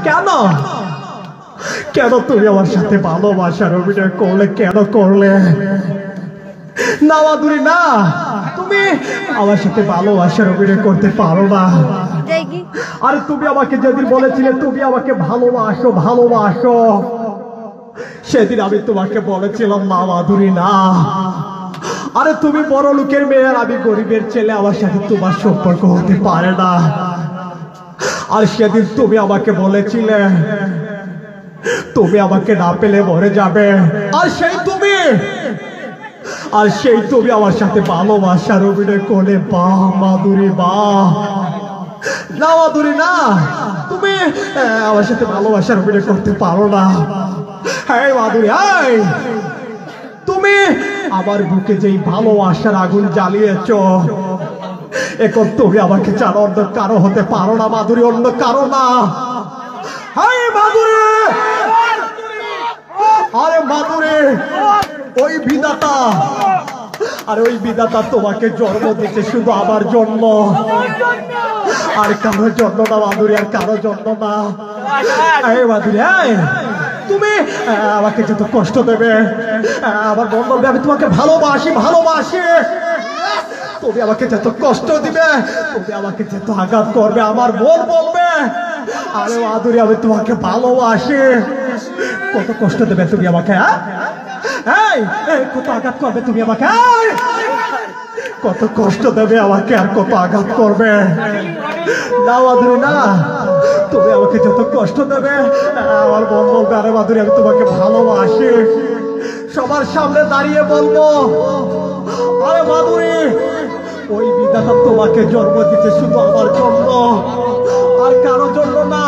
কেন কেন তুমি আমার সাথে ভালোবাসার অভিনয় করলে? কেন করলে? না মাধুরী না, তুমি আমার সাথে ভালোবাসার অভিনয় করতে পারো না। আরে তুমি আমাকে যেদিন বলেছিলে তুমি আমাকে ভালোবাসো ভালোবাসো, সেদিন আমি তোমাকে বলেছিলাম না মাধুরী না। আরে তুমি বড় লোকের মেয়ে আর আমি গরিবের ছেলে, আমার সাথে তোমার সম্পর্ক হতে পারে না। আর সেদিন তুমি আমাকে বলেছিলে তুমি আমাকে না পেলে মরে যাবে, আর সেই তুমি আমার সাথে ভালোবাসার অভিনয় করে। বাহ মাধুরী বাহ। না মাধুরী না, তুমি আমার সাথে ভালোবাসার অভিনয় করতে পারো না। হ্যাঁ মাধুরী, তুমি আমার বুকে যেই ভালোবাসার আগুন জ্বালিয়েছ, এখন তুমি আমাকে ছাড়া অন্য কারো হতে পারো না মাধুরী, অন্য কারো না। হ্যাঁ মাধুরী, আরে মাধুরী ওই বিধাতা, আরে ওই বিধাতা তোমাকে জন্ম দিতে শুধু আমার জন্য, আর কারোর জন্য না মাধুরী, আর কারোর জন্য না। এই মাধুরী, তুমি আমাকে যত কষ্ট দেবে, আমার মন বলবে আমি তোমাকে ভালোবাসি ভালোবাসি, তুমি আমাকে যত কষ্ট দিবে, তুমি আমাকে যত আঘাত করবে, আমার মন বলবে আরে মাধুরী আমি তোমাকে ভালোবাসি। কত কষ্ট দেবে তুমি আমাকে, কত আঘাত করবে তুমি আমাকে, কত কষ্ট দেবে আমাকে, আর কত আঘাত করবে। না মাধুরী না, তুমি আমাকে যত কষ্ট দেবে, আমার মন বলবে আরে মাধুরী আমি তোমাকে ভালোবাসি। সবার সামনে দাঁড়িয়ে বলবো আরে মাধুরী ওই বিধাতা তোমাকে জন্ম দিতে শুধু আমার জন্য, আর কারো জন্য না।